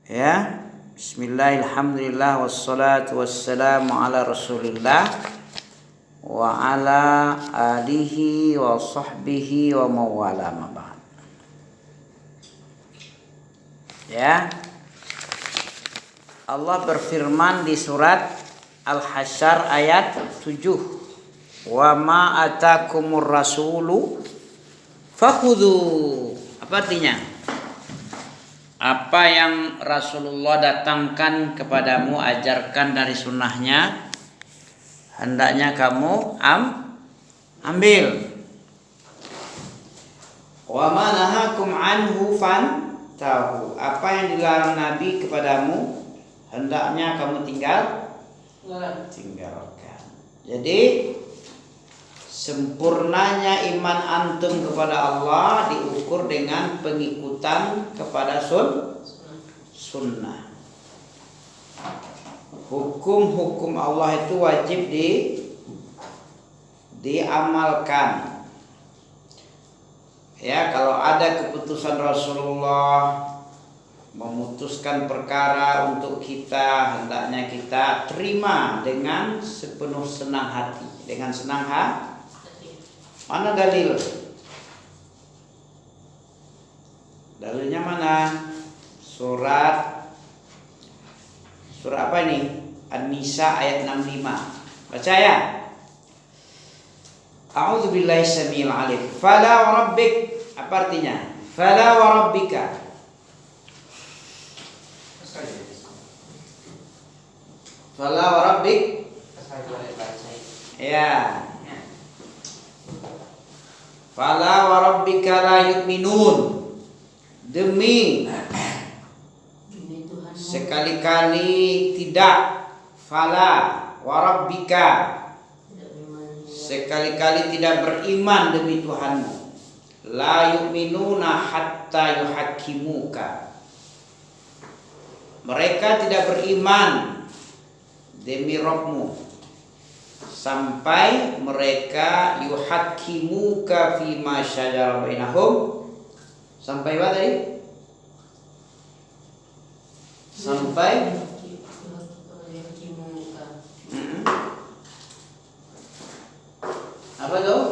Ya, bismillahirrahmanirrahim, wassalatu wassalamu ala rasulillah wa ala alihi wa sahbihi wa mawala mabad. Ya, Allah berfirman di surat Al-Hasyr ayat 7, wa ma atakumur rasulu fakhudhu. Apa artinya? Apa yang Rasulullah datangkan kepadamu, ajarkan dari sunnahnya, hendaknya kamu ambil. Wa ma nahakum anhu fantahu. Apa yang dilarang Nabi kepadamu, hendaknya kamu tinggalkan. Jadi sempurnanya iman antum kepada Allah diukur dengan pengikutan kepada sunnah. Hukum-hukum Allah itu wajib diamalkan. Ya, kalau ada keputusan Rasulullah memutuskan perkara untuk kita, hendaknya kita terima dengan sepenuh senang hati, dengan senang hati. Mana dalil? Dalilnya mana? Surat apa ini? An-Nisa ayat 65. Baca ya. A'udzubillahi samil alim. Fala wa rabbik. Apa artinya? Fala wa rabbika. Fala wa rabbik. Ya. Fala wa rabbika la yu'minun. Demi sekali-kali tidak. Fala wa rabbika, sekali-kali tidak beriman demi Tuhanmu. La yu'minuna hatta yuhakkimuka. Mereka tidak beriman demi Rabbmu sampai mereka yuhakkimuka fima syajara bainahum. Sampai apa tadi? Sampai apa tuh?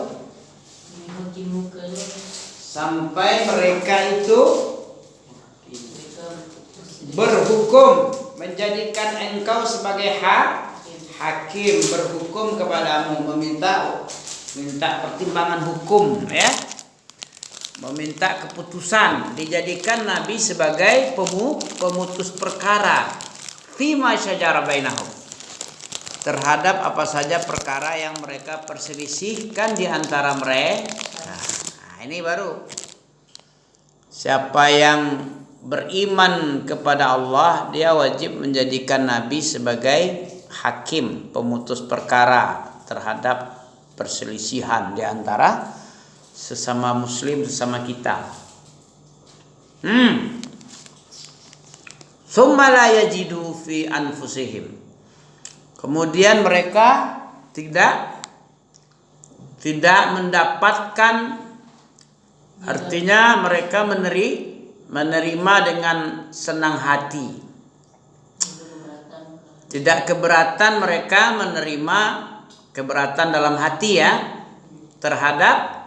Sampai mereka itu berhukum, menjadikan engkau sebagai hakim, berhukum kepadamu, minta pertimbangan hukum, ya, meminta keputusan, dijadikan Nabi sebagai pemutus perkara fima syajara bainahum, terhadap apa saja perkara yang mereka perselisihkan di antara mereka. Nah, ini baru siapa yang beriman kepada Allah, dia wajib menjadikan Nabi sebagai hakim, pemutus perkara terhadap perselisihan di antara sesama muslim, sesama kita. Tsumma la yajidu fi anfusihim. Kemudian mereka tidak mendapatkan, artinya mereka menerima dengan senang hati. Tidak keberatan, mereka menerima keberatan dalam hati, ya, terhadap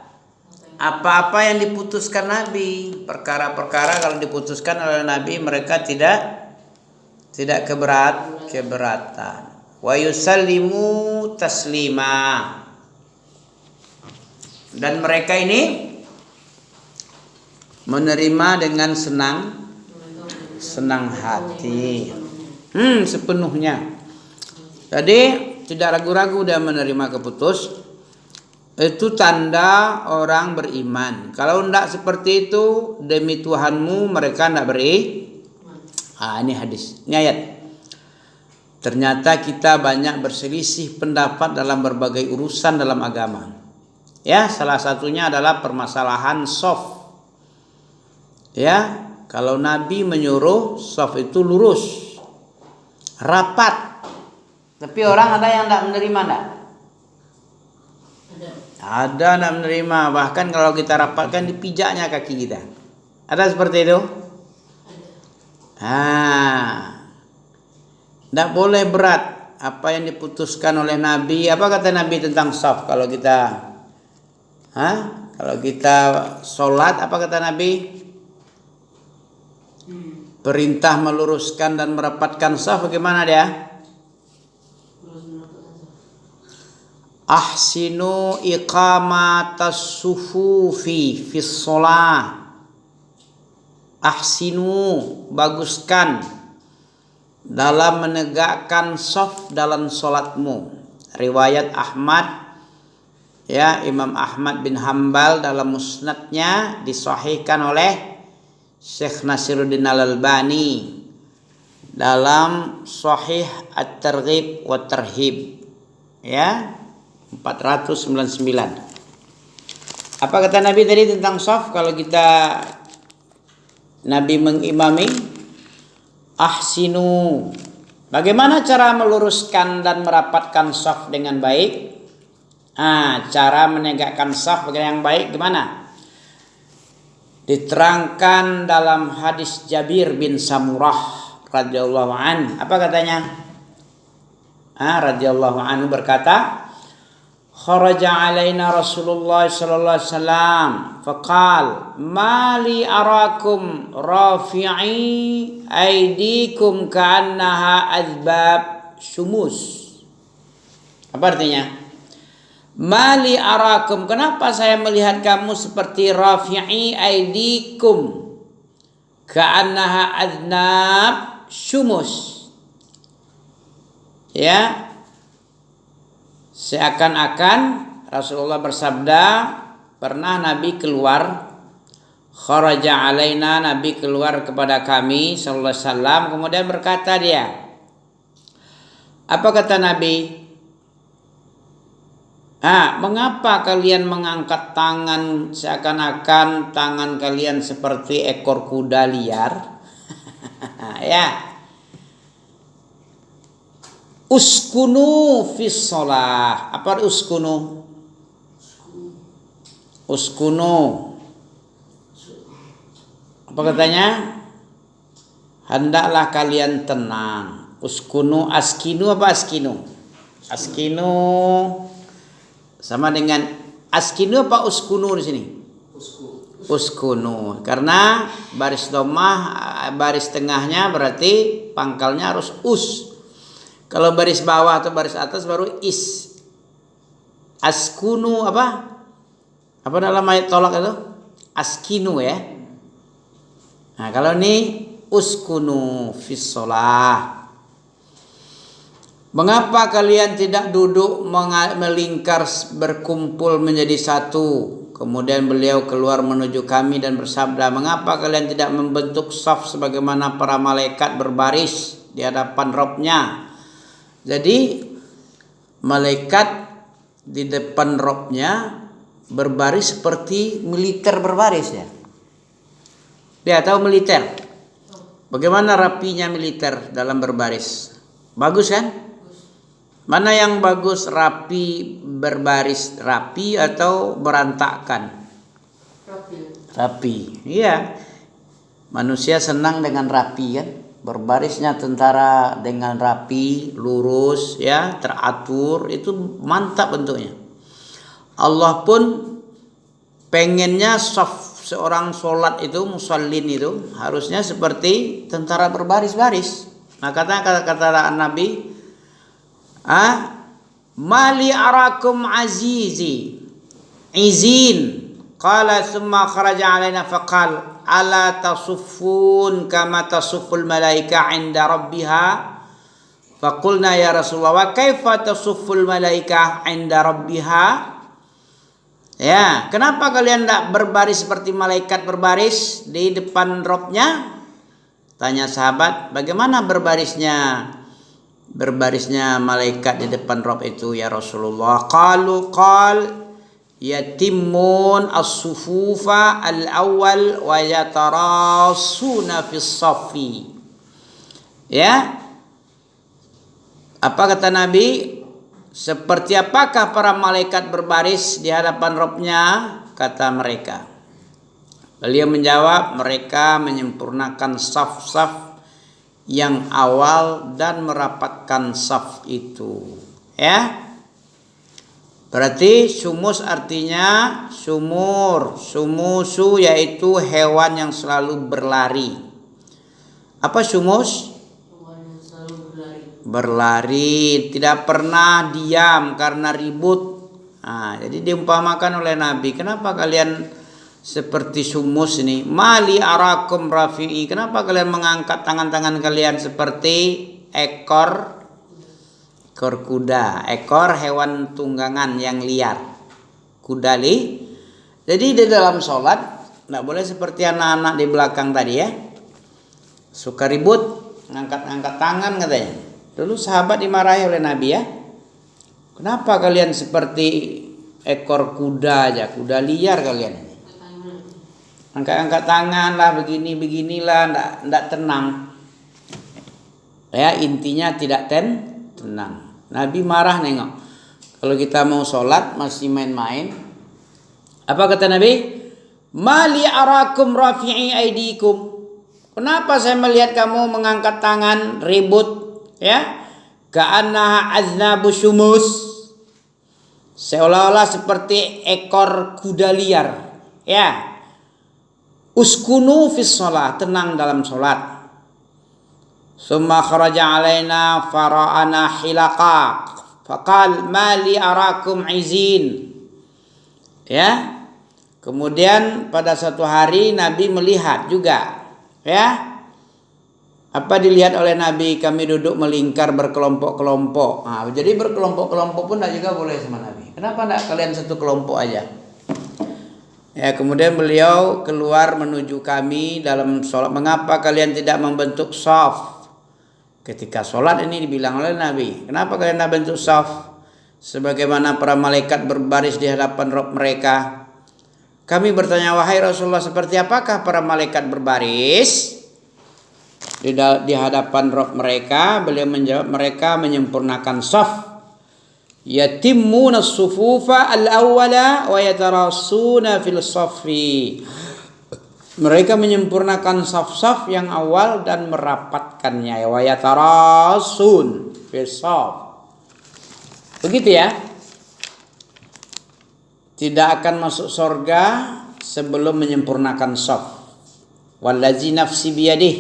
apa-apa yang diputuskan Nabi. Perkara-perkara kalau diputuskan oleh Nabi, mereka tidak keberatan. Wa yusallimu taslima. Dan mereka ini menerima dengan senang hati, sepenuhnya. Jadi tidak ragu-ragu dia menerima keputusan. Itu tanda orang beriman. Kalau tidak seperti itu, demi Tuhanmu mereka tidak ini hadis, ini ayat. Ternyata kita banyak berselisih pendapat dalam berbagai urusan dalam agama. Ya, salah satunya adalah permasalahan shaf. Ya, kalau Nabi menyuruh shaf itu lurus, rapat. Tapi orang ada yang tidak menerima, enggak? Ada tidak menerima. Bahkan kalau kita rapatkan, dipijaknya kaki kita. Ada seperti itu? Tidak boleh berat. Apa yang diputuskan oleh Nabi. Apa kata Nabi tentang saf? Kalau kita sholat, apa kata Nabi? Perintah meluruskan dan merapatkan saf. Bagaimana dia? Ahsinu iqamatas sufufi fis sholah. Ahsinu, baguskan dalam menegakkan shaf dalam sholatmu. Riwayat Ahmad, ya, Imam Ahmad bin Hambal dalam musnadnya disahihkan oleh Syekh Nasiruddin Al-Albani dalam Sahih At-Targhib wa Tarhib, ya, 499. Apa kata Nabi tadi tentang shaf? Kalau kita Nabi mengimami, ahsinu, bagaimana cara meluruskan dan merapatkan shaf dengan baik? Cara menegakkan shaf yang baik gimana? Diterangkan dalam hadis Jabir bin Samurah radhiyallahu an. Apa katanya? Radhiyallahu anhu berkata, kharaja alaina Rasulullah sallallahu alaihi wasallam faqal mali arakum rafi'i aidikum ka'annaha azbab syumus. Apa artinya? Mali arakum, kenapa saya melihat kamu seperti rafi'i aidikum ka'annaha aznab syumus. Ya, seakan-akan Rasulullah bersabda, pernah Nabi keluar, kharaja alaina, Nabi keluar kepada kami sallallahu alaihi wasallam, kemudian berkata dia, apa kata Nabi? Mengapa kalian mengangkat tangan seakan-akan tangan kalian seperti ekor kuda liar? Ya. Uskunu fis sholah. Apa uskunu? Uskunu. Apa katanya? Hendaklah kalian tenang. Uskunu, askinu apa askinu? Askinu sama dengan askinu apa uskunu di sini? Uskunu. Karena baris dhammah, baris tengahnya berarti pangkalnya harus us. Kalau baris bawah atau baris atas baru is. Askunu apa? Apa dalam ayat tolak itu? Askinu, ya. Nah, kalau ini uskunu fis shalah. Mengapa kalian tidak duduk melingkar berkumpul menjadi satu? Kemudian beliau keluar menuju kami dan bersabda, mengapa kalian tidak membentuk shaf sebagaimana para malaikat berbaris di hadapan Rabb-nya? Jadi malaikat di depan Rabb-nya berbaris seperti militer berbaris, ya. Dia tahu militer. Bagaimana rapinya militer dalam berbaris? Bagus kan? Mana yang bagus, rapi, berbaris rapi atau berantakan? Rapi. Iya. Manusia senang dengan rapi, kan? Berbarisnya tentara dengan rapi, lurus, ya, teratur, itu mantap bentuknya. Allah pun pengennya seorang sholat itu, musallin itu harusnya seperti tentara berbaris-baris. Nah, kata Nabi, mali arakum azizi izin qala thumma kharaja alaina faqal ala tasuffun kama tasufful malaika 'inda rabbiha faqulna ya Rasulullah wa kaifa tasufful malaika 'inda rabbiha. Ya, kenapa kalian tidak berbaris seperti malaikat berbaris di depan Rabb-nya? Tanya sahabat, bagaimana berbarisnya malaikat di depan Rabb itu ya Rasulullah? Qal yatimmun as-sufufa al-awwal wa yatarasuna fis saffi. Ya. Apa kata Nabi? Seperti apakah para malaikat berbaris di hadapan Rabb-nya? Kata mereka. Beliau menjawab, mereka menyempurnakan saf-saf yang awal dan merapatkan saf itu. Ya. Berarti sumus artinya sumur, sumusu yaitu hewan yang selalu berlari. Apa sumus? Hewan yang selalu berlari. Berlari, tidak pernah diam karena ribut. Nah, jadi diumpamakan oleh Nabi, kenapa kalian seperti sumus ini? Mali arakum rafi'i. Kenapa kalian mengangkat tangan-tangan kalian seperti ekor kuda, ekor hewan tunggangan yang liar, kudali. Jadi di dalam sholat tidak boleh seperti anak-anak di belakang tadi ya, suka ribut, ngangkat-ngangkat tangan katanya. Dulu sahabat dimarahi oleh Nabi ya, kenapa kalian seperti ekor kuda aja, kuda liar kalian, angkat-angkat tangan lah, beginilah, ndak tenang. Ya, intinya tidak tenang. Nabi marah nengok. Kalau kita mau sholat masih main-main. Apa kata Nabi? Mali arakum rafi'i aidikum. Kenapa saya melihat kamu mengangkat tangan ribut? Ya, ka'annaha aznabu syumus. Seolah-olah seperti ekor kuda liar. Ya. Uskunu fis sholat, tenang dalam sholat. Summa kharaja alaina fara'ana hilaqa faqal mali arakum izin. Ya. Kemudian pada suatu hari Nabi melihat juga, ya. Apa dilihat oleh Nabi? Kami duduk melingkar berkelompok-kelompok. Nah, jadi berkelompok-kelompok pun tidak juga boleh sama Nabi. Kenapa tidak kalian satu kelompok aja? Ya, kemudian beliau keluar menuju kami dalam sholat. Mengapa kalian tidak membentuk shaf? Ketika sholat ini dibilang oleh Nabi, kenapa kalian tidak bentuk shaf? Sebagaimana para malaikat berbaris di hadapan Rabb mereka. Kami bertanya, wahai Rasulullah, seperti apakah para malaikat berbaris di hadapan Rabb mereka? Beliau menjawab, mereka menyempurnakan shaf. Yatimmuna as-sufufa al-awwala wa yatarassuna fil shaffi. Mereka menyempurnakan saf-saf yang awal dan merapatkannya. Wa yatarassun fil shaf. Begitu ya. Tidak akan masuk surga sebelum menyempurnakan shaf. Wallazi nafsi biyadihi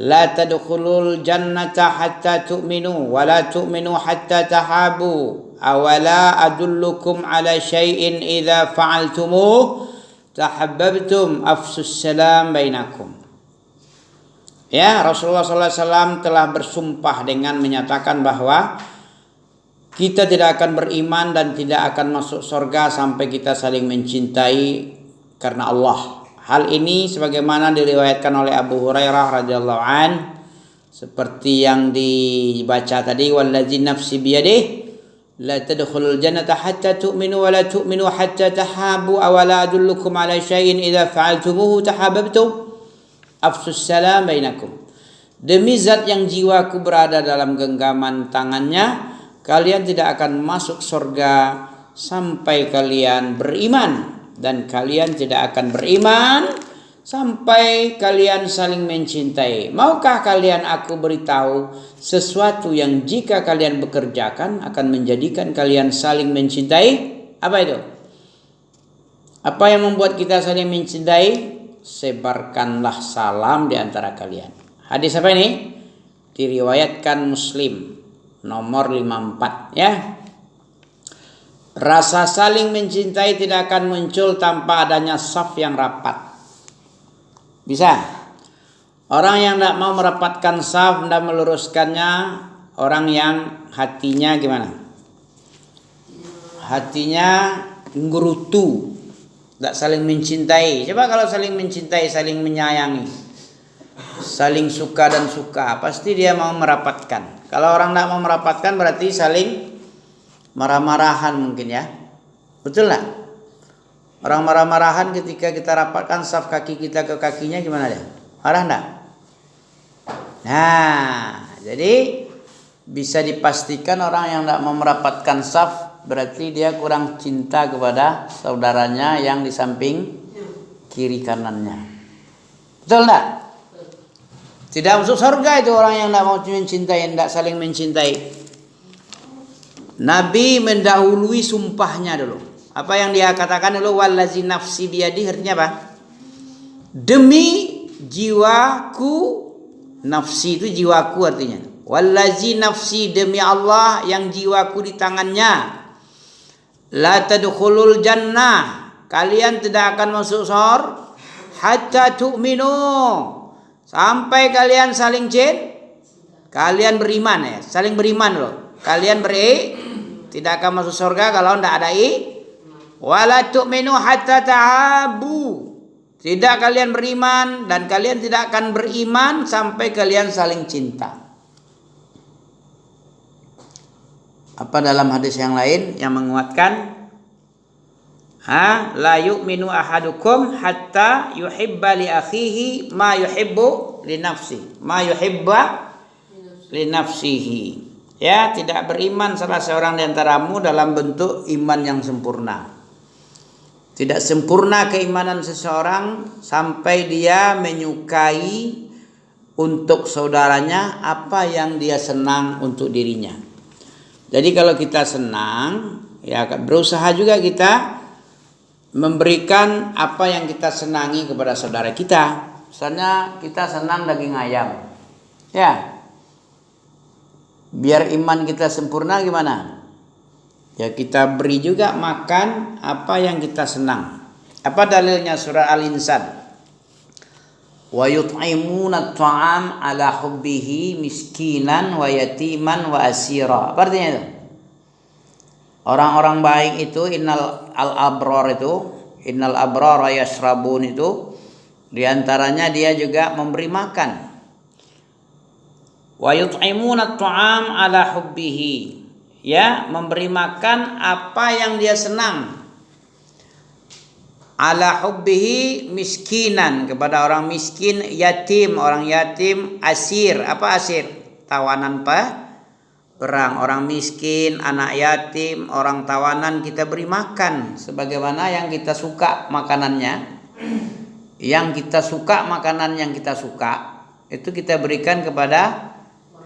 la tadkhulul jannata hatta tu'minu wa la tu'minu hatta tahabu awala adullukum ala syai'in idza fa'altumuh tahabbabtum afsus salam bainakum. Ya, Rasulullah SAW telah bersumpah dengan menyatakan bahwa kita tidak akan beriman dan tidak akan masuk surga sampai kita saling mencintai karena Allah. Hal ini sebagaimana diriwayatkan oleh Abu Hurairah radhiyallahu an, seperti yang dibaca tadi, wallazi nafsi biyadihi la tadkhulul jannata hatta tu'minu wa la tu'minu hatta tahabu awala adullukum ala syai'in idza fa'altumuhu tahabbtum afsus salam bainakum. Demi zat yang jiwaku berada dalam genggaman tangannya, kalian tidak akan masuk surga sampai kalian beriman, dan kalian tidak akan beriman sampai kalian saling mencintai. Maukah kalian aku beritahu sesuatu yang jika kalian bekerjakan akan menjadikan kalian saling mencintai? Apa itu? Apa yang membuat kita saling mencintai? Sebarkanlah salam di antara kalian. Hadis apa ini? Diriwayatkan Muslim nomor 54 ya. Rasa saling mencintai tidak akan muncul tanpa adanya shaf yang rapat. Bisa. Orang yang tidak mau merapatkan shaf, tidak meluruskannya, orang yang hatinya gimana? Hatinya nggerutu, tidak saling mencintai. Coba kalau saling mencintai, saling menyayangi, saling suka dan suka, pasti dia mau merapatkan. Kalau orang tidak mau merapatkan berarti saling marah-marahan mungkin ya. Betul lah. Orang marah-marahan ketika kita rapatkan saf kaki kita ke kakinya gimana dia? Marah enggak? Nah, jadi bisa dipastikan orang yang tidak mau merapatkan saf berarti dia kurang cinta kepada saudaranya yang di samping kiri kanannya. Betul enggak? Tidak masuk surga itu orang yang tidak mau mencintai, tidak saling mencintai. Nabi mendahului sumpahnya dulu. Apa yang dia katakan dulu, wallazi nafsi biyadi, artinya apa? Demi jiwaku, nafsi itu jiwaku artinya. Wallazi nafsi, demi Allah yang jiwaku di tangannya. La tadkhulul jannah, kalian tidak akan masuk surga hatta tu'minu, sampai kalian saling kalian beriman ya, saling beriman loh. Kalian tidak akan masuk surga kalau tidak ada wala tu'minu hatta ta'abu, tidak kalian beriman dan kalian tidak akan beriman sampai kalian saling cinta. Apa dalam hadis yang lain yang menguatkan? La yu'minu ahadukum hatta yuhibba li akhihi ma yuhibbu li nafsi, ma yuhibba li nafsihi. Ya, tidak beriman salah seorang di antaramu dalam bentuk iman yang sempurna. Tidak sempurna keimanan seseorang sampai dia menyukai untuk saudaranya apa yang dia senang untuk dirinya. Jadi kalau kita senang, ya berusaha juga kita memberikan apa yang kita senangi kepada saudara kita. Misalnya kita senang daging ayam, ya, biar iman kita sempurna gimana? Ya kita beri juga makan apa yang kita senang. Apa dalilnya? Surah Al-Insan. Wa yut'imuna at'am ala hubbihi miskinan wa yatiman wa asira. Apa artinya itu? Orang-orang baik itu innal abrar yashrabun, itu diantaranya dia juga memberi makan. Wa yut'imuna at'am ala hubbihi, ya, memberi makan apa yang dia senang. Ala hubbihi, miskinan, kepada orang miskin, yatim, orang yatim, asir. Apa asir? Tawanan perang. Orang miskin, anak yatim, orang tawanan kita beri makan sebagaimana yang kita suka makanannya. Yang kita suka makanan yang kita suka itu kita berikan kepada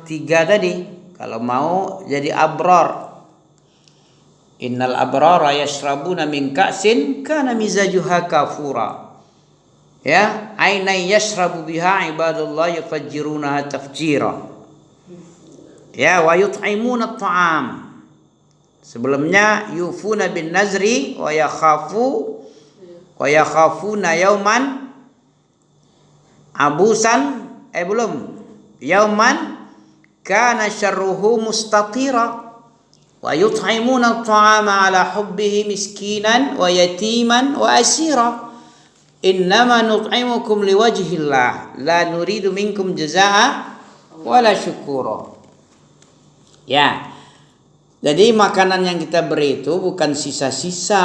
tiga tadi. Kalau mau jadi abrar. Innal abrara yashrabuna min ka'sin kana mizajuha kafura. Ya, aina yashrabu biha ibadullah yufajjirunaha tafjira. Ya, wa yut'imuna at'am. Sebelumnya yufuna bin nazri wa yakhafuna yauman abusan, belum. Yauman kana syarruhu mustatira. Wa yut'imuna at'ama ala hubbihi miskinan wa yatiman wa asira. Innama nut'imukum liwajhillah la nuridu minkum jazaa'a wala syukura. Ya, jadi makanan yang kita beri itu bukan sisa-sisa,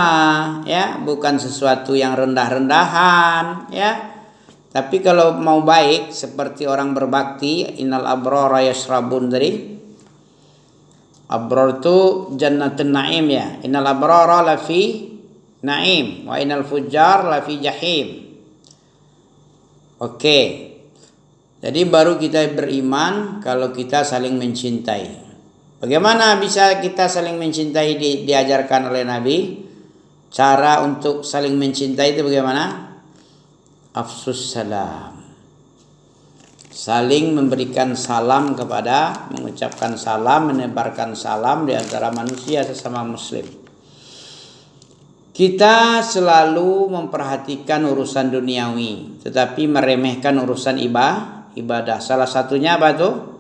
ya, bukan sesuatu yang rendah-rendahan, ya. Tapi kalau mau baik seperti orang berbakti, innal abrara yashrabun tadi. Abrar itu jannatun na'im, ya. Innal abrara lafi na'im wa innal fujjar lafi jahim. Oke. Jadi baru kita beriman kalau kita saling mencintai. Bagaimana bisa kita saling mencintai diajarkan oleh Nabi? Cara untuk saling mencintai itu bagaimana? Afsus salam. Saling memberikan salam mengucapkan salam, menebarkan salam di antara manusia sesama muslim. Kita selalu memperhatikan urusan duniawi, tetapi meremehkan urusan ibadah. Salah satunya apa tuh?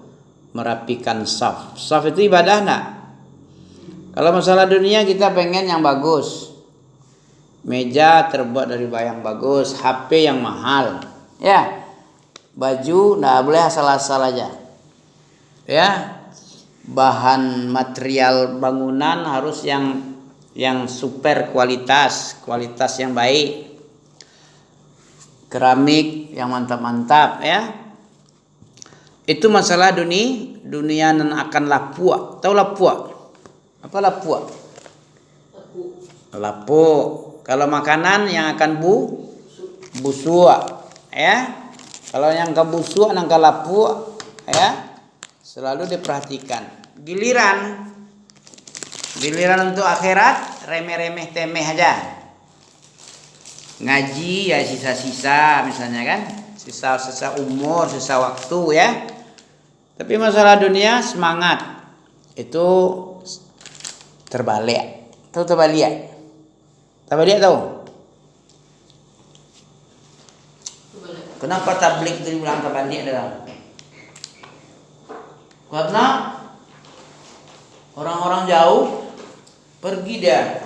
Merapikan saf. Saf itu ibadah enggak? Kalau masalah dunia kita pengen yang bagus. Meja terbuat dari yang bagus, HP yang mahal. Ya. Baju enggak boleh asal-asal aja. Ya. Bahan material bangunan harus yang super kualitas yang baik. Keramik yang mantap-mantap, ya. Itu masalah dunia nan akan lapua. Tahu lapua? Apa lapua? Lapuk. Kalau makanan yang akan busuk, ya. Kalau yang kabusuk, nang lapuk, ya selalu diperhatikan. Giliran untuk akhirat remeh-remeh temeh aja. Ngaji ya sisa-sisa misalnya kan, sisa-sisa umur, sisa waktu ya. Tapi masalah dunia semangat itu terbalik. Tahu terbalik? Terbalik tahu? Kenapa tablik itu dibilang terbalik adalah? Karena orang-orang jauh pergi dia.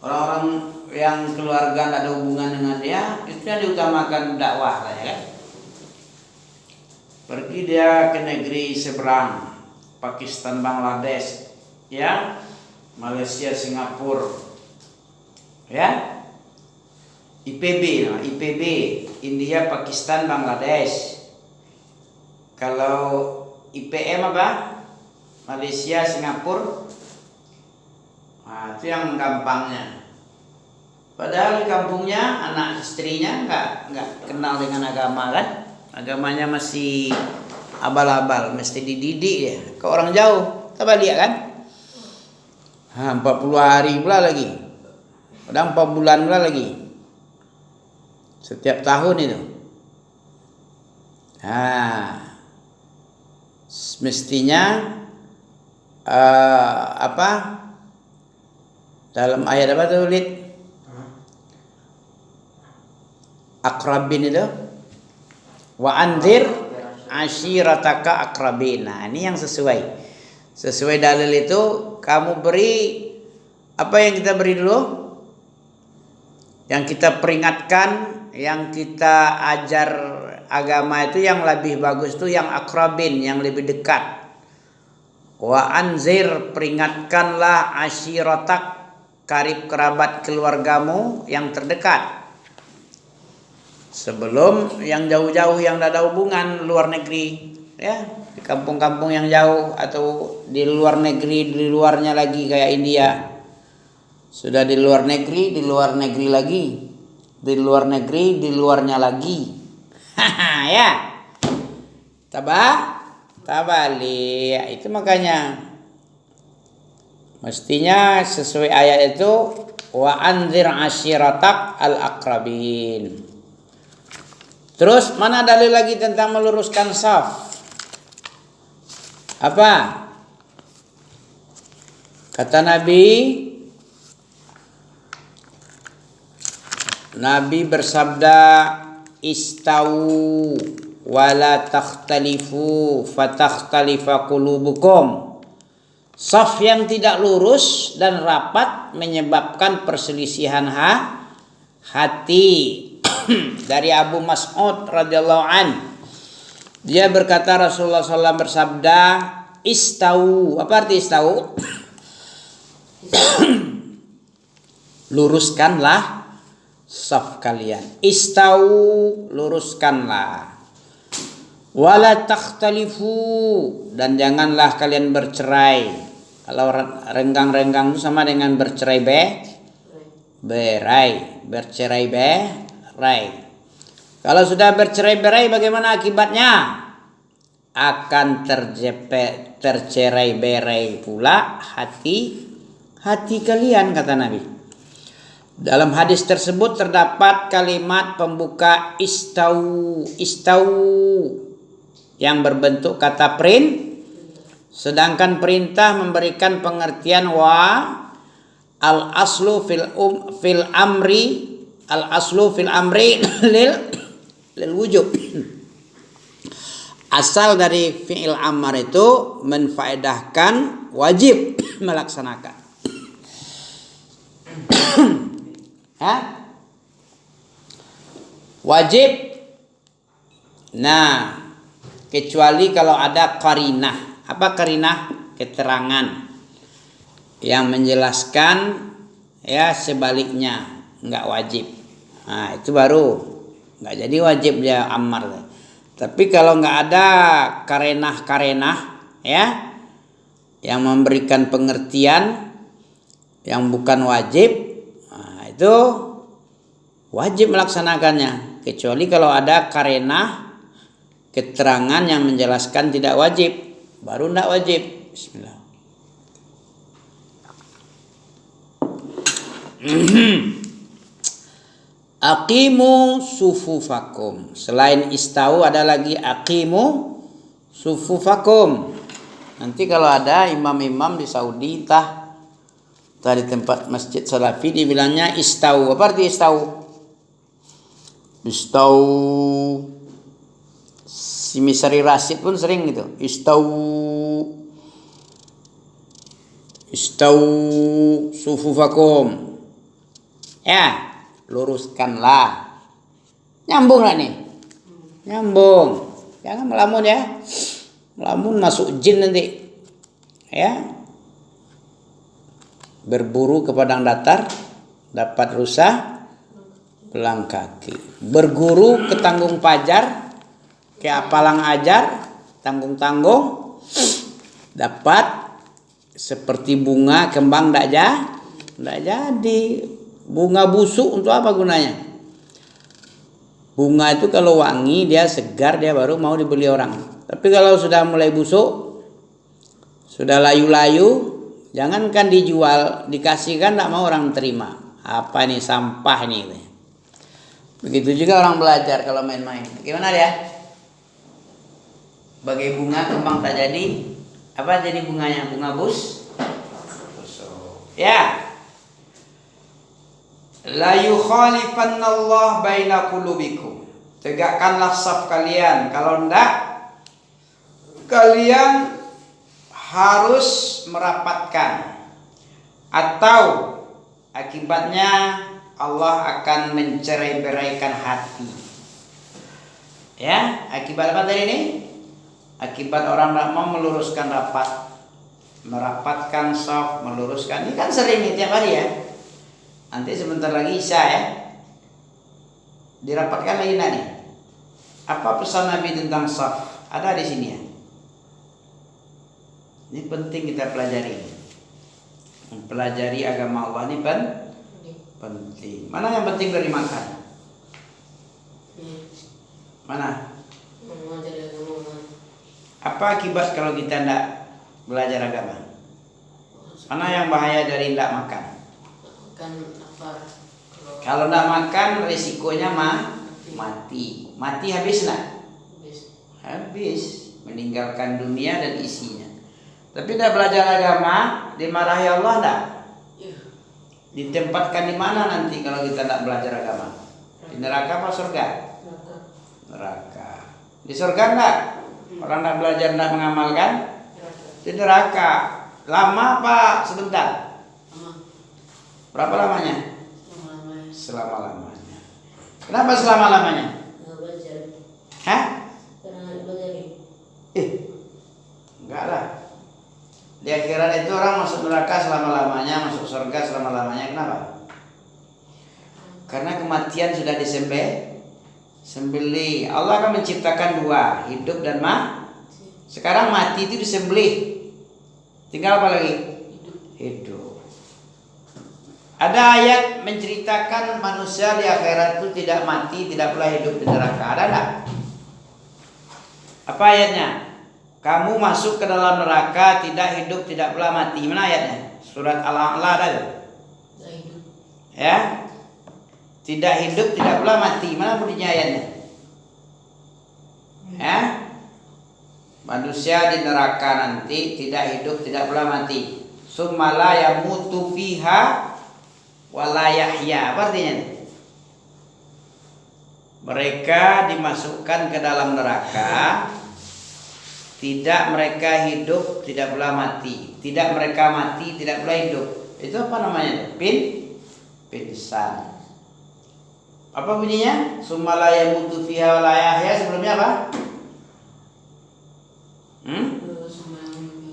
Orang-orang yang keluarga tidak ada hubungan dengan dia, itu yang diutamakan dakwah lah ya kan. Pergi dia ke negeri seberang, Pakistan, Bangladesh, ya, Malaysia, Singapura, ya, IPB, India, Pakistan, Bangladesh. Kalau IPM apa? Malaysia, Singapura. Nah, itu yang gampangnya. Padahal di kampungnya anak istrinya nggak kenal dengan agama kan? Agamanya masih abal-abal, mesti dididik ya. Ke orang jauh, kita balik kan? 40 hari pula lagi. Kadang 4 bulan pula lagi. Setiap tahun itu. Mestinya dalam ayat apa tuh Lid? Akrabin itu wa anzir ashirataka akrabin. Nah, ini yang sesuai dalil itu. Kamu beri apa yang kita beri dulu, yang kita peringatkan, yang kita ajar agama itu yang lebih bagus itu yang akrabin, yang lebih dekat. Wa anzir, peringatkanlah ashiratak, karib kerabat keluargamu yang terdekat. Sebelum yang jauh-jauh yang tidak ada hubungan luar negeri, ya, di kampung-kampung yang jauh atau di luar negeri, di luarnya lagi kayak India. Sudah di luar negeri lagi, di luar negeri, di luarnya lagi. Ya. Tabali. Itu makanya mestinya sesuai ayat itu wa anzir ashiratak al-aqrabin. Terus mana dalil lagi tentang meluruskan saf? Apa? Kata Nabi bersabda, "Istawu wala takhtalifu fatakhtalifa qulubukum." Saf yang tidak lurus dan rapat menyebabkan perselisihan hati. Dari Abu Mas'ud radhiyallahu an, dia berkata Rasulullah SAW bersabda, "Istawu." Apa arti istawu? Luruskanlah saf kalian. Istawu, luruskanlah. Wala takhtalifu, dan janganlah kalian bercerai. Kalau renggang-renggang itu sama dengan bercerai bercerai berai. Kalau sudah bercerai berai, bagaimana akibatnya? Akan tercerai berai pula hati kalian, kata Nabi. Dalam hadis tersebut terdapat kalimat pembuka istau yang berbentuk kata sedangkan perintah memberikan pengertian al aslu fil amri lil wujub. Asal dari fi'il amar itu menfaedahkan wajib melaksanakan. Wajib. Nah, kecuali kalau ada qarinah. Apa qarinah? Keterangan yang menjelaskan ya sebaliknya, enggak wajib. Nah, itu baru enggak jadi wajib dia amar. Tapi kalau enggak ada karenah ya yang memberikan pengertian yang bukan wajib, nah, itu wajib melaksanakannya. kecuali kalau ada karena keterangan yang menjelaskan tidak wajib, baru tidak wajib. Bismillah. Aqimu sufufakum. Selain istau ada lagi aqimu sufufakum. Nanti kalau ada imam-imam di Saudi di tempat masjid Salafi dibilangnya istau. Apa arti istau? Istau. Si Misri Rasid pun sering gitu. Istau sufufakum. Ya, luruskanlah. Nyambung lah nih. Nyambung. Jangan melamun ya. Melamun masuk jin nanti. Ya. Berburu ke padang datar dapat rusa pelang kaki. Berguru ke tanggung pajar ke apalang ajar tanggung-tanggung dapat seperti bunga kembang tidak jadi. Bunga busuk untuk apa gunanya? Bunga itu kalau wangi dia segar dia baru mau dibeli orang. Tapi kalau sudah mulai busuk, sudah layu-layu, jangankan dijual, dikasihkan tidak mau orang terima. Apa nih, sampah nih. Begitu juga orang belajar kalau main-main. Gimana dia? Bagai bunga kembang tak jadi, apa jadi bunganya? Bunga busuk. Ya. La yukhalifanallah baina qulubikum. Tegakkanlah saf kalian. Kalau enggak, kalian harus merapatkan. Atau akibatnya Allah akan mencerai-beraikan hati. Ya, akibat apa tadi ini? Akibat orang tak mau meluruskan rapat, merapatkan saf, meluruskan. Ini kan sering tiap hari ya. Nanti sebentar lagi Isya ya. Dirapatkan lagi nanti. Apa pesan Nabi tentang saf? Ada di sini ya. Ini penting kita pelajari. Mempelajari agama Allah ini penting. Mana yang penting dari makan? Mana? Apa akibat kalau kita tidak belajar agama? Mana yang bahaya dari tidak makan? Kalau tidak makan risikonya mati. Mati habis nak? Habis. Meninggalkan dunia dan isinya. Tapi tidak belajar agama, dimarahi Allah tidak? Ditempatkan di mana nanti kalau kita tidak belajar agama? Di neraka apa surga? Neraka. Di surga enggak? Orang tidak belajar tidak mengamalkan? Di neraka. Lama apa sebentar? Berapa lamanya? Selama-lamanya. Kenapa selama-lamanya? Hah? Enggak lah. Di akhirat itu orang masuk neraka selama-lamanya, masuk surga selama-lamanya. Kenapa? Karena kematian sudah disembelih. Allah akan menciptakan dua, hidup dan mati. Sekarang mati itu disembelih. Tinggal apa lagi? Hidup. Ada ayat menceritakan manusia di akhirat itu tidak mati, tidak pula hidup di neraka. Ada enggak? Apa ayatnya? Kamu masuk ke dalam neraka, tidak hidup, tidak pula mati. Mana ayatnya? Surat Al-A'la ada enggak? Ya. Tidak hidup, tidak pula mati. Mana bunyinya ayatnya? Ya. Manusia di neraka nanti tidak hidup, tidak pula mati. Summa la yamutu fiha wala yahya. Apa artinya? Mereka dimasukkan ke dalam neraka, tidak mereka hidup, tidak pula mati. Tidak mereka mati, tidak pula hidup. Itu apa namanya? Pingsan. Apa bunyinya? Summa la yamutu fiha wala yahya. Sebelumnya apa?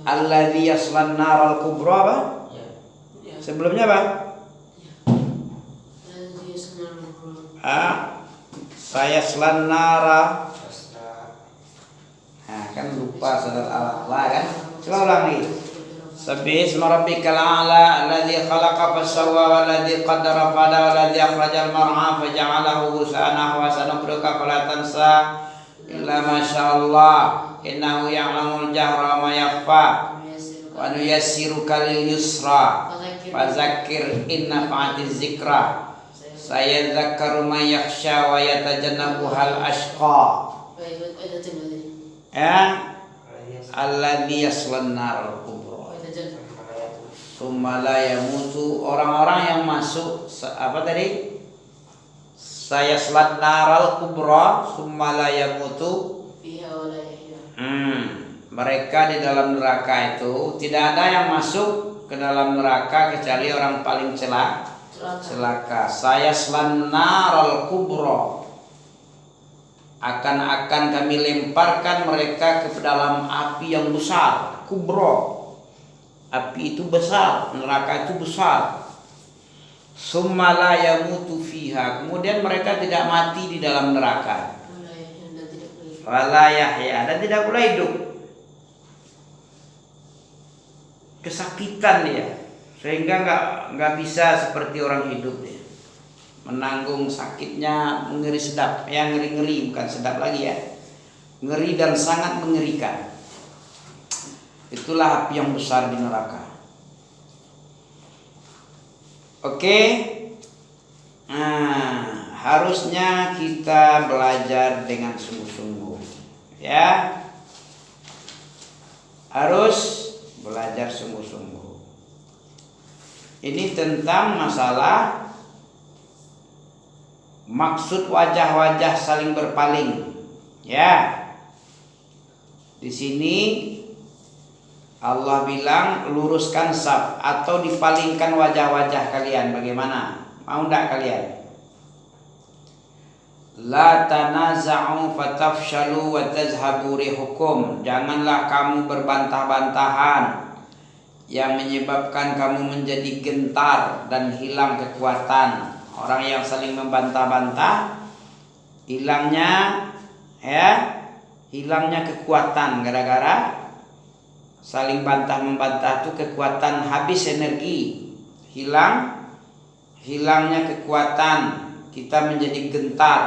Alladzi yaslan naral kubra apa? Sebelumnya apa? Saya selanara. Nah, kan lupa surat Al-A'la kan? Coba ulang lagi. Sabbih isma rabbikal a'la alladzi khalaqa fasawwa walladzi qaddara fahada walladzi akhrajal mar'a faja'alahu ghusa'an ahwa sanaqruka fala tansa illa ma sya'allah innahu ya'lamul jahra ma yakhfa wa nuyassiruka lil yusra fadzakir in nafa'atiz zikra sayadzakkaru man yakhsha wa yatajannabuhal ashqa alladzi yaslan nar kubra tsumma la yamutu. Orang-orang yang masuk apa tadi? Sayaslan naral kubra tsumma la yamutu. Mereka di dalam neraka itu tidak ada yang masuk ke dalam neraka kecuali orang paling celaka. Sayaslan naral kubra, akan kami lemparkan mereka ke dalam api yang besar, kubro. Api itu besar, neraka itu besar. Summa la yamutu fiha, kemudian mereka tidak mati di dalam neraka. Wala yahya, dan tidak pula hidup. Kesakitan dia, sehingga nggak bisa seperti orang hidup dia. Menanggung sakitnya mengeri sedap, yang ngeri-ngeri, bukan sedap lagi ya, ngeri dan sangat mengerikan. Itulah api yang besar di neraka. Oke, harusnya kita belajar dengan sungguh-sungguh, ya, harus belajar sungguh-sungguh. Ini tentang masalah maksud wajah-wajah saling berpaling, ya. Di sini Allah bilang luruskan saf atau dipalingkan wajah-wajah kalian. Bagaimana? Mau enggak kalian? La tanaza'u fatafshalu wa tazhabu rihukum. Janganlah kamu berbantah-bantahan yang menyebabkan kamu menjadi gentar dan hilang kekuatan. Orang yang saling membantah-bantah, hilangnya kekuatan gara-gara saling bantah-membantah itu kekuatan, habis energi, hilangnya kekuatan, kita menjadi gentar,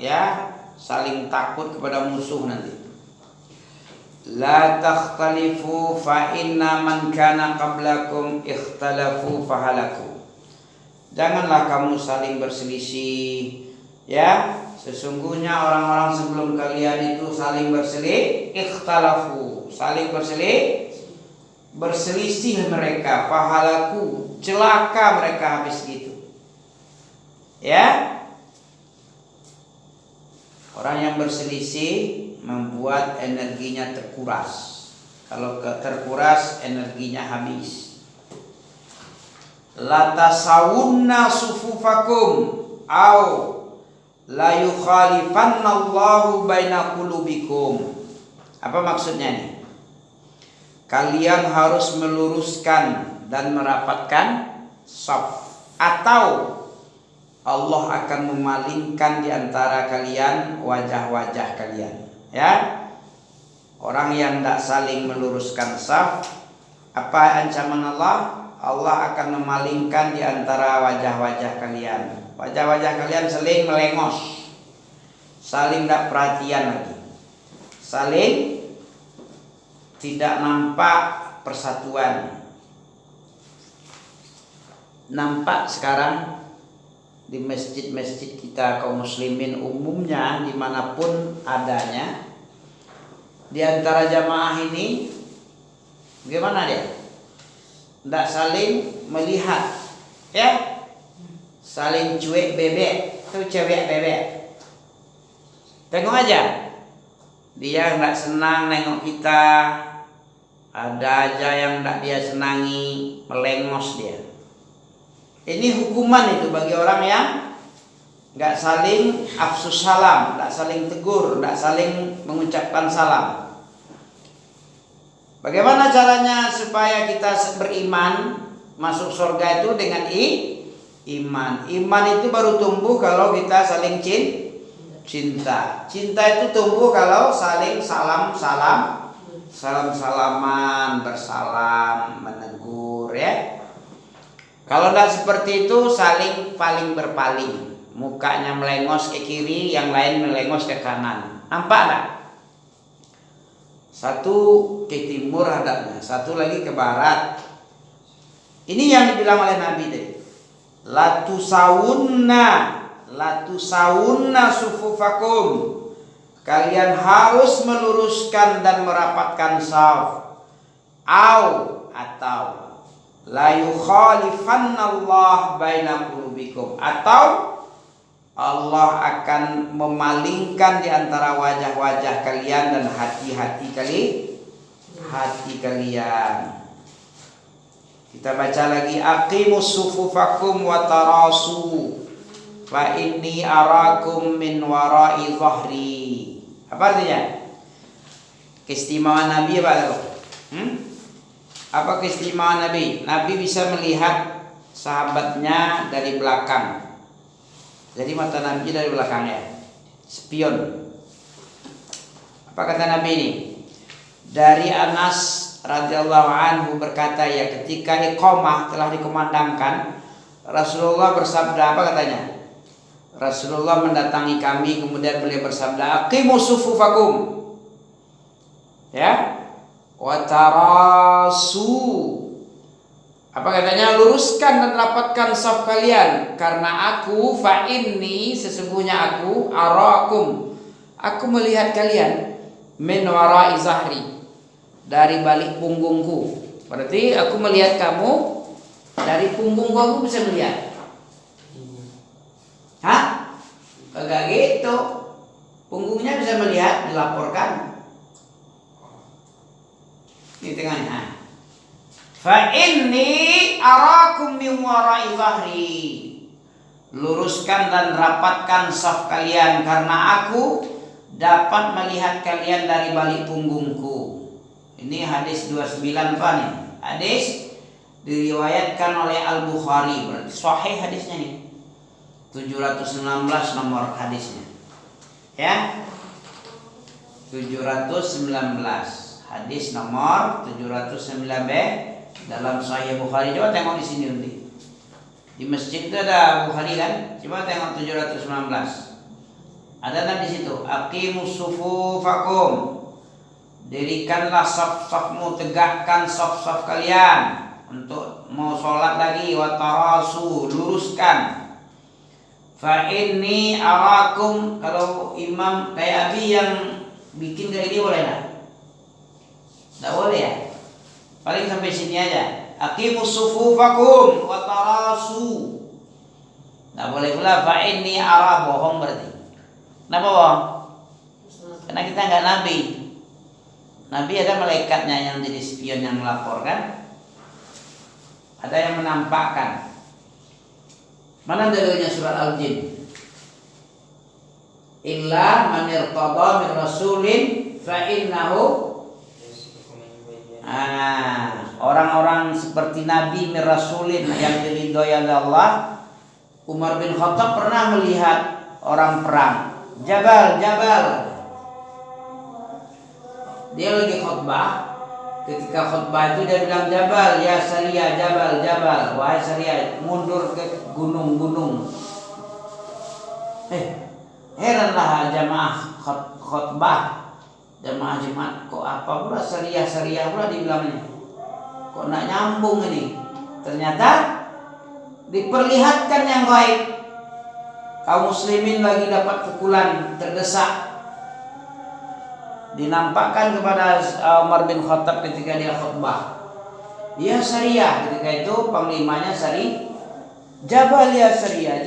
ya, saling takut kepada musuh nanti. La takhtalifu fa inna man kana qablakum ikhtalafu fahalaku. Janganlah kamu saling berselisih, ya. Sesungguhnya orang-orang sebelum kalian itu saling ikhtalafu, saling berselisih mereka, fahalaku, celaka mereka habis gitu. Ya. Orang yang berselisih membuat energinya terkuras. Kalau terkuras energinya habis. La tasawunna sufufakum au la yukhalifannallahu baina qulubikum. Apa maksudnya nih? Kalian harus meluruskan dan merapatkan shaf, atau Allah akan memalingkan di antara kalian wajah-wajah kalian, ya. Orang yang tidak saling meluruskan shaf, apa ancaman Allah? Allah akan memalingkan di antara wajah-wajah kalian. Wajah-wajah kalian saling melengos, saling tidak perhatian lagi, saling tidak nampak persatuan. Nampak sekarang di masjid-masjid kita kaum muslimin umumnya, dimanapun adanya, di antara jamaah ini bagaimana dia? Tidak saling melihat, ya, saling cuek bebek, itu cewek bebek. Tengok aja, dia nggak senang nengok kita, ada aja yang nggak dia senangi, melengos dia. Ini hukuman itu bagi orang yang nggak saling afsus salam, nggak saling tegur, nggak saling mengucapkan salam. Bagaimana caranya supaya kita beriman, masuk surga itu dengan iman. Iman itu baru tumbuh kalau kita saling cinta. Cinta itu tumbuh kalau saling salaman, bersalam, ya. Kalau tidak seperti itu saling paling berpaling. Mukanya melengos ke kiri, yang lain melengos ke kanan. Nampak tak? Satu ke timur hadapnya, satu lagi ke barat. Ini yang dibilang oleh Nabi tadi. Latusawunna sufufakum. Kalian harus meluruskan dan merapatkan saf. Atau la yukhalifanallah baina qulubikum, atau Allah akan memalingkan di antara wajah-wajah kalian dan hati kalian. Kita baca lagi, aqimus sufufakum wa tarasu fa inni arakum min wara'i dhahri. Apa artinya? Keistimewaan Nabi apa? Apa keistimewaan Nabi? Nabi bisa melihat sahabatnya dari belakang. Jadi mata Nabi dari belakangnya, spion. Apa kata Nabi ini? Dari Anas radhiyallahu anhu berkata, ya ketika iqamah telah dikumandangkan, Rasulullah bersabda, apa katanya? Rasulullah mendatangi kami, kemudian beliau bersabda, aqimus sufufakum, ya, wa tarasu. Apa katanya? Luruskan dan rapatkan saf kalian, karena aku fa inni, sesungguhnya aku arakum, aku melihat kalian min wara'i zahri, dari balik punggungku. Berarti aku melihat kamu dari punggungku, aku bisa melihat. Hah? Kagak gitu. Punggungnya bisa melihat, dilaporkan. Di tengahnya. Fa inni arakum min wara'i zahri. Luruskan dan rapatkan saf kalian, karena aku dapat melihat kalian dari balik punggungku. Ini hadis 29 Pak nih. Hadis diriwayatkan oleh Al-Bukhari, berarti sahih hadisnya nih. 719 nomor hadisnya. Ya. 719. Hadis nomor 709B dalam Sahih Bukhari. Coba tengok di sini nanti. Di masjid itu ada Bukhari kan? Coba tengok 719. Ada kan di situ? Aqimus sufufakum. Dirikanlah saf-safmu, tegakkan saf-saf kalian untuk mau sholat lagi. Wa tarasu, luruskan. Fa inni arakum. Kalau imam kayak Abi yang bikin kayak ini boleh enggak? Enggak boleh ya? Paling sampai sini aja. Aqimus sufufakum wa tarasu. Enggak boleh pula fa inni ara, bohong berarti. Kenapa bohong? Karena kita enggak nabi. Nabi ada malaikatnya yang jadi spion yang melaporkan. Ada yang menampakkan. Mana dalilnya surat Al-Jin? Illa man irtada min rasulin fa innahu, orang-orang seperti Nabi min rasulin yang diridhoi oleh Allah. Umar bin Khattab pernah melihat orang perang. Jabal. Dia lagi khutbah. Ketika khutbah itu dia bilang, Jabal, ya Sariyah, Jabal, wahai Sariyah, mundur ke gunung-gunung. Heranlah jamaah khutbah, jamaah Jumat, kok apa pula Sariyah pula dibilangnya. Kok nak nyambung ini? Ternyata diperlihatkan yang gaib. Kaum muslimin lagi dapat pukulan, terdesak. Dinampakkan kepada Umar bin Khattab ketika dia khutbah. Ya Sariyah, ketika itu panglimanya Jabal ya Sariyah.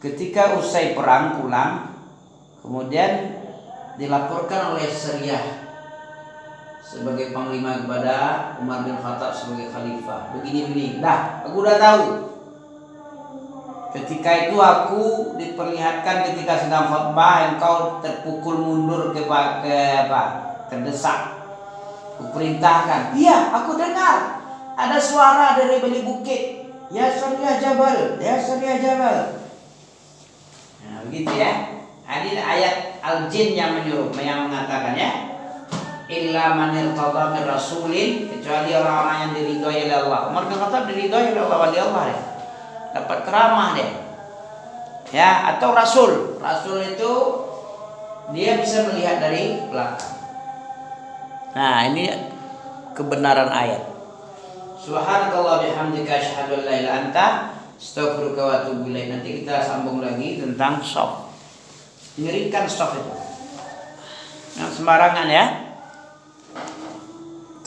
Ketika usai perang pulang, kemudian dilaporkan oleh Sariyah sebagai panglima kepada Umar bin Khattab sebagai khalifah. Begini, dah aku udah tahu. Ketika itu aku diperlihatkan ketika sedang khutbah, engkau terpukul mundur terdesak. Kuperintahkan. Iya, aku dengar ada suara dari balik bukit. Ya Sariyah Jabal. Nah, begitu ya. Ini ayat Al-Jin yang menyuruh, yang mengatakannya. illa man irtada min rasulin, kecuali orang-orang yang diridhoi oleh Allah. Umar bin Khattab diridhoi oleh Allah, wali Allah ya. Dapat keramah dia. Ya, atau rasul. Rasul itu dia bisa melihat dari belakang. Nah, ini kebenaran ayat. Subhanakallah bihamdika asyhadu an la ilaha illa anta astaghfiruka wa atubu ilaik. Nanti kita sambung lagi tentang soft. Ngerikan soft itu. Yang sembarangan ya.